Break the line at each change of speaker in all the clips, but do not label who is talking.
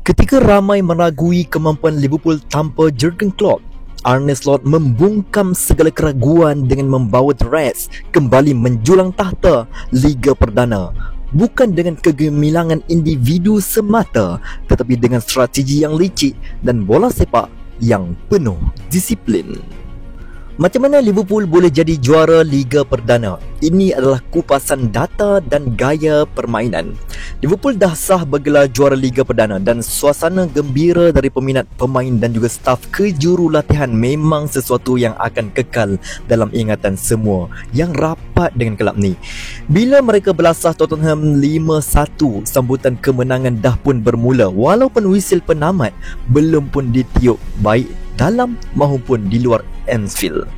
Ketika ramai meragui kemampuan Liverpool tanpa Jurgen Klopp, Arne Slot membungkam segala keraguan dengan membawa The Reds kembali menjulang tahta Liga Perdana. Bukan dengan kegemilangan individu semata, tetapi dengan strategi yang licik dan bola sepak yang penuh disiplin. Macam mana Liverpool boleh jadi juara Liga Perdana? Ini adalah kupasan data dan gaya permainan. Liverpool dah sah bergelar juara Liga Perdana dan suasana gembira dari peminat, pemain dan juga staf kejurulatihan memang sesuatu yang akan kekal dalam ingatan semua yang rapat dengan kelab ni. Bila mereka belasah Tottenham 5-1, sambutan kemenangan dah pun bermula walaupun wisil penamat belum pun ditiup, baik dalam maupun di luar Anfield.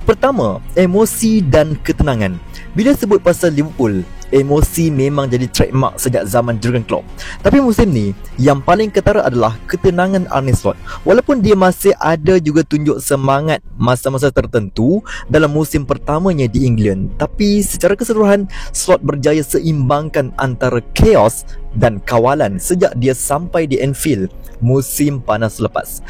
Pertama, emosi dan ketenangan. Bila sebut pasal Liverpool, emosi memang jadi trademark sejak zaman Jurgen Klopp. Tapi musim ni, yang paling ketara adalah ketenangan Arne Slot. Walaupun dia masih ada juga tunjuk semangat masa-masa tertentu dalam musim pertamanya di England, tapi secara keseluruhan, Slot berjaya seimbangkan antara chaos dan kawalan sejak dia sampai di Anfield musim panas lepas.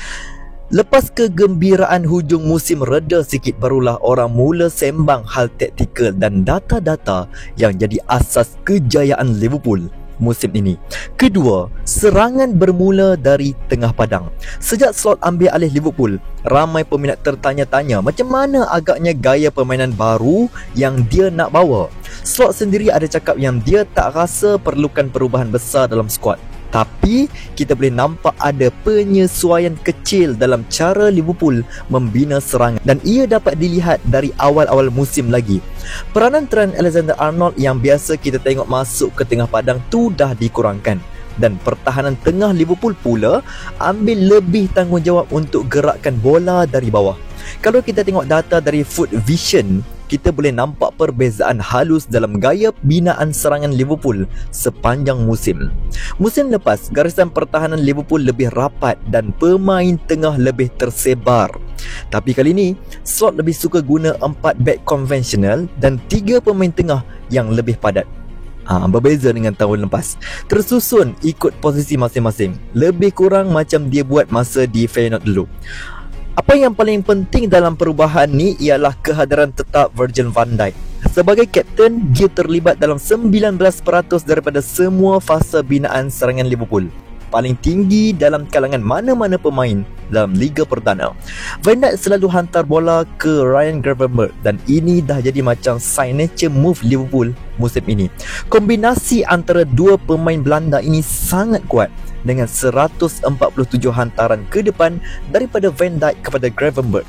Lepas kegembiraan hujung musim reda sikit, barulah orang mula sembang hal taktikal dan data-data yang jadi asas kejayaan Liverpool musim ini. Kedua, serangan bermula dari tengah padang. Sejak Slot ambil alih Liverpool, ramai peminat tertanya-tanya macam mana agaknya gaya permainan baru yang dia nak bawa. Slot sendiri ada cakap yang dia tak rasa perlukan perubahan besar dalam skuad. Tapi kita boleh nampak ada penyesuaian kecil dalam cara Liverpool membina serangan, dan ia dapat dilihat dari awal-awal musim lagi. Peranan Trent Alexander-Arnold yang biasa kita tengok masuk ke tengah padang tu dah dikurangkan, dan pertahanan tengah Liverpool pula ambil lebih tanggungjawab untuk gerakkan bola dari bawah. Kalau kita tengok data dari Foot Vision, kita boleh nampak perbezaan halus dalam gaya binaan serangan Liverpool sepanjang musim. Musim lepas, garisan pertahanan Liverpool lebih rapat dan pemain tengah lebih tersebar. Tapi kali ini, Slot lebih suka guna 4 back konvensional dan 3 pemain tengah yang lebih padat. Berbeza dengan tahun lepas. Tersusun ikut posisi masing-masing, lebih kurang macam dia buat masa di Feyenoord dulu. Apa yang paling penting dalam perubahan ni ialah kehadiran tetap Virgil van Dijk. Sebagai kapten, dia terlibat dalam 19% daripada semua fasa binaan serangan Liverpool, paling tinggi dalam kalangan mana-mana pemain dalam Liga Perdana. Van Dijk selalu hantar bola ke Ryan Gravenberch, dan ini dah jadi macam signature move Liverpool musim ini. Kombinasi antara dua pemain Belanda ini sangat kuat, dengan 147 hantaran ke depan daripada Van Dijk kepada Gravenberch,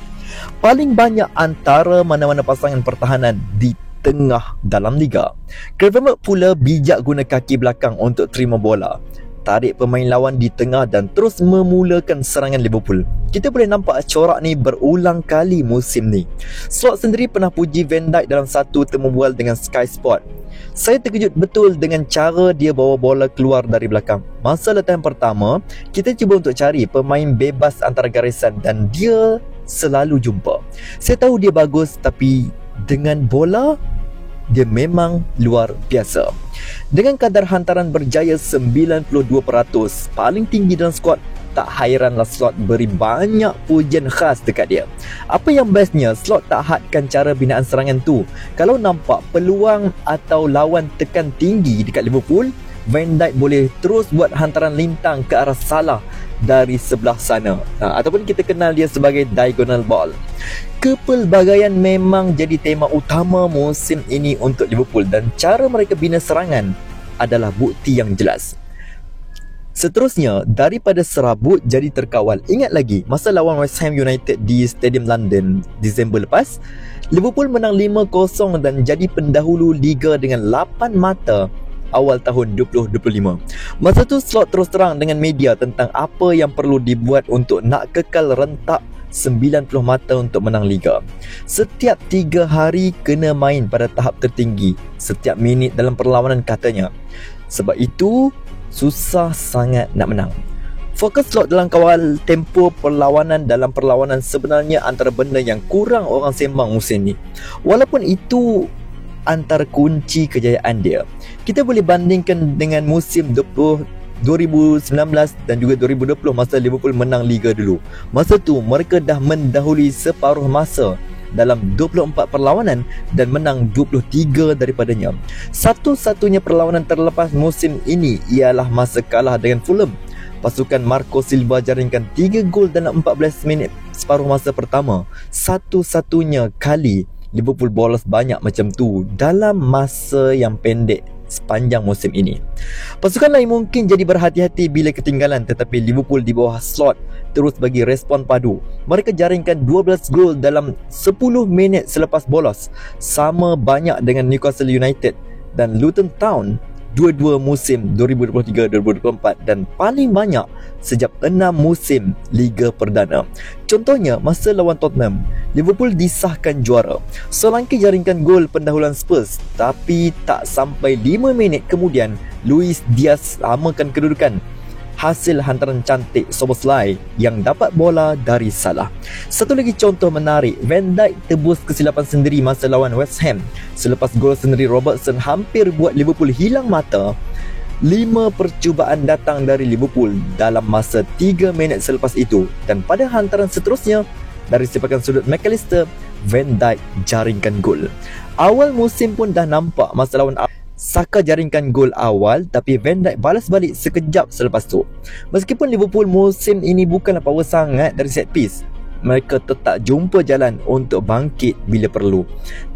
paling banyak antara mana-mana pasangan pertahanan di tengah dalam liga. Gravenberch pula bijak guna kaki belakang untuk terima bola, tarik pemain lawan di tengah dan terus memulakan serangan Liverpool. Kita boleh nampak corak ni berulang kali musim ni. Slot sendiri pernah puji Van Dijk dalam satu temu bual dengan Sky Sport. Saya terkejut betul dengan cara dia bawa bola keluar dari belakang. Masa latihan pertama, kita cuba untuk cari pemain bebas antara garisan dan dia selalu jumpa. Saya tahu dia bagus, tapi dengan bola, dia memang luar biasa. Dengan kadar hantaran berjaya 92%, paling tinggi dalam skuad, tak hairanlah Slot beri banyak pujian khas dekat dia. Apa yang bestnya, Slot tak hadkan cara binaan serangan tu. Kalau nampak peluang atau lawan tekan tinggi dekat Liverpool, Van Dijk boleh terus buat hantaran lintang ke arah Salah dari sebelah sana, ataupun kita kenal dia sebagai diagonal ball. Kepelbagaian memang jadi tema utama musim ini untuk Liverpool, dan cara mereka bina serangan adalah bukti yang jelas. Seterusnya, daripada serabut jadi terkawal. Ingat lagi masa lawan West Ham United di Stadium London Disember lepas, Liverpool menang 5-0 dan jadi pendahulu Liga dengan 8 mata awal tahun 2025. Masa tu Slot terus terang dengan media tentang apa yang perlu dibuat untuk nak kekal rentak 90 mata untuk menang Liga. Setiap 3 hari kena main pada tahap tertinggi, setiap minit dalam perlawanan katanya. Sebab itu susah sangat nak menang. Fokus Slot dalam kawal tempo perlawanan dalam perlawanan sebenarnya antara benda yang kurang orang sembang musim ni. Walaupun itu antara kunci kejayaan dia. Kita boleh bandingkan dengan musim 2019 dan juga 2020 masa Liverpool menang Liga dulu. Masa tu mereka dah mendahului separuh masa dalam 24 perlawanan dan menang 23 daripadanya. Satu-satunya perlawanan terlepas musim ini ialah masa kalah dengan Fulham. Pasukan Marco Silva jaringkan 3 gol dalam 14 minit separuh masa pertama. Satu-satunya kali Liverpool bolos banyak macam tu dalam masa yang pendek sepanjang musim ini. Pasukan lain mungkin jadi berhati-hati bila ketinggalan, tetapi Liverpool di bawah Slot terus bagi respon padu. Mereka jaringkan 12 gol dalam 10 minit selepas bolos, sama banyak dengan Newcastle United dan Luton Town dua-dua musim 2023-2024 dan paling banyak sejak 6 musim Liga Perdana. Contohnya masa lawan Tottenham, Liverpool disahkan juara. Solanke jaringkan gol pendahuluan Spurs, tapi tak sampai 5 minit kemudian Luis Diaz samakan kedudukan hasil hantaran cantik Szoboszlai yang dapat bola dari Salah. Satu lagi contoh menarik, Van Dijk tebus kesilapan sendiri masa lawan West Ham. Selepas gol sendiri Robertson hampir buat Liverpool hilang mata. 5 percubaan datang dari Liverpool dalam masa 3 minit selepas itu, dan pada hantaran seterusnya dari sepakan sudut McAllister, Van Dijk jaringkan gol. Awal musim pun dah nampak masa lawan Saka jaringkan gol awal, tapi Van Dijk balas balik sekejap selepas tu. Meskipun Liverpool musim ini bukanlah power sangat dari set piece, mereka tetap jumpa jalan untuk bangkit bila perlu.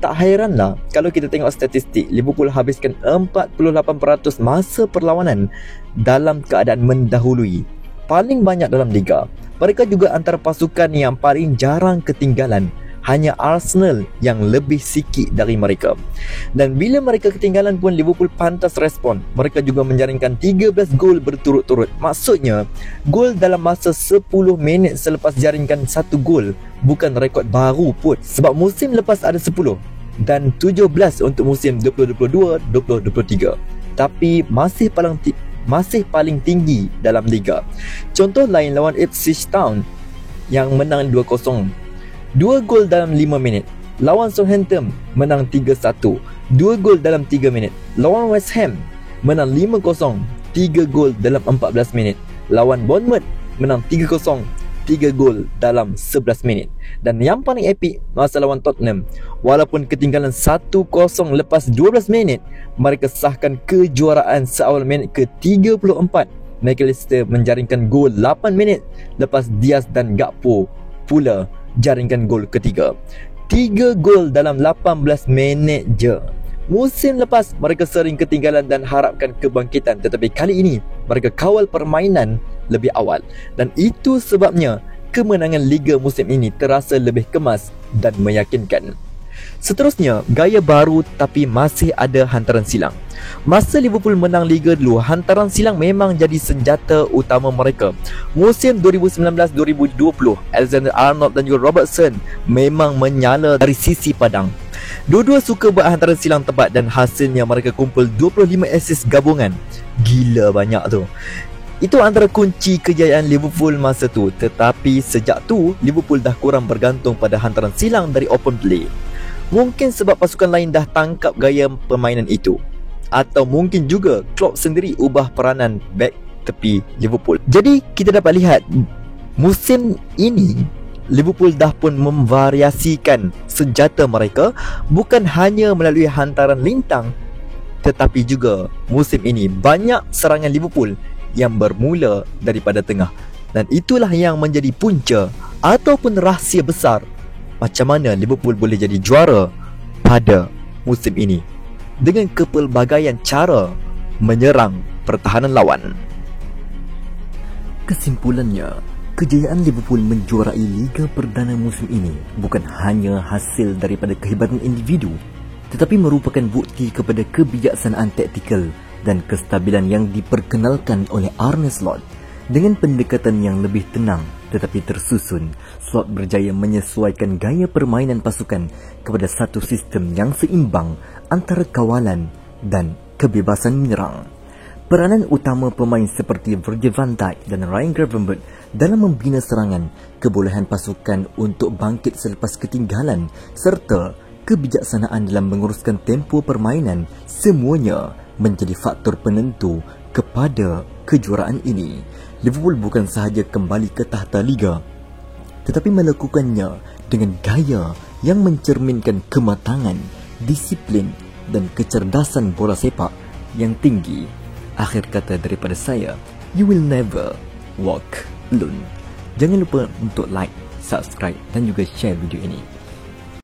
Tak hairanlah kalau kita tengok statistik, Liverpool habiskan 48% masa perlawanan dalam keadaan mendahului, paling banyak dalam liga. Mereka juga antara pasukan yang paling jarang ketinggalan. Hanya Arsenal yang lebih sikit dari mereka. Dan bila mereka ketinggalan pun Liverpool pantas respon. Mereka juga menjaringkan 13 gol berturut-turut. Maksudnya, gol dalam masa 10 minit selepas jaringkan 1 gol bukan rekod baru pun. Sebab musim lepas ada 10 dan 17 untuk musim 2022-2023. Tapi masih paling tinggi dalam liga. Contoh lain lawan Ipswich Town yang menang 2-0. 2 gol dalam 5 minit. Lawan Southampton menang 3-1, 2 gol dalam 3 minit. Lawan West Ham menang 5-0, 3 gol dalam 14 minit. Lawan Bournemouth menang 3-0, 3 gol dalam 11 minit. Dan yang paling epik masa lawan Tottenham, walaupun ketinggalan 1-0 lepas 12 minit, mereka sahkan kejuaraan seawal minit ke-34. McAllister menjaringkan gol 8 minit lepas Diaz dan Gakpo pula jaringkan gol ketiga. 3 gol dalam 18 minit je. Musim lepas mereka sering ketinggalan dan harapkan kebangkitan, tetapi kali ini mereka kawal permainan lebih awal, dan itu sebabnya kemenangan Liga musim ini terasa lebih kemas dan meyakinkan. Seterusnya, gaya baru tapi masih ada hantaran silang. Masa Liverpool menang Liga dulu, hantaran silang memang jadi senjata utama mereka. Musim 2019-2020, Alexander-Arnold dan juga Robertson memang menyala dari sisi padang. Dua-dua suka buat hantaran silang tepat dan hasilnya mereka kumpul 25 assist gabungan. Gila banyak tu. Itu antara kunci kejayaan Liverpool masa tu. Tetapi sejak tu, Liverpool dah kurang bergantung pada hantaran silang dari open play. Mungkin sebab pasukan lain dah tangkap gaya permainan itu, atau mungkin juga Klopp sendiri ubah peranan back tepi Liverpool. Jadi kita dapat lihat musim ini Liverpool dah pun memvariasikan senjata mereka, bukan hanya melalui hantaran lintang, tetapi juga musim ini banyak serangan Liverpool yang bermula daripada tengah. Dan itulah yang menjadi punca ataupun rahsia besar macam mana Liverpool boleh jadi juara pada musim ini, dengan kepelbagaian cara menyerang pertahanan lawan. Kesimpulannya, kejayaan Liverpool menjuarai Liga Perdana musim ini bukan hanya hasil daripada kehebatan individu, tetapi merupakan bukti kepada kebijaksanaan taktikal dan kestabilan yang diperkenalkan oleh Arne Slot. Dengan pendekatan yang lebih tenang tetapi tersusun, Slot berjaya menyesuaikan gaya permainan pasukan kepada satu sistem yang seimbang antara kawalan dan kebebasan menyerang. Peranan utama pemain seperti Virgil van Dijk dan Ryan Gravenberch dalam membina serangan, kebolehan pasukan untuk bangkit selepas ketinggalan, serta kebijaksanaan dalam menguruskan tempo permainan, semuanya menjadi faktor penentu kepada kejuaraan ini. Liverpool bukan sahaja kembali ke tahta Liga, tetapi melakukannya dengan gaya yang mencerminkan kematangan, disiplin dan kecerdasan bola sepak yang tinggi. Akhir kata daripada saya, you will never walk alone. Jangan lupa untuk like, subscribe dan juga share video ini.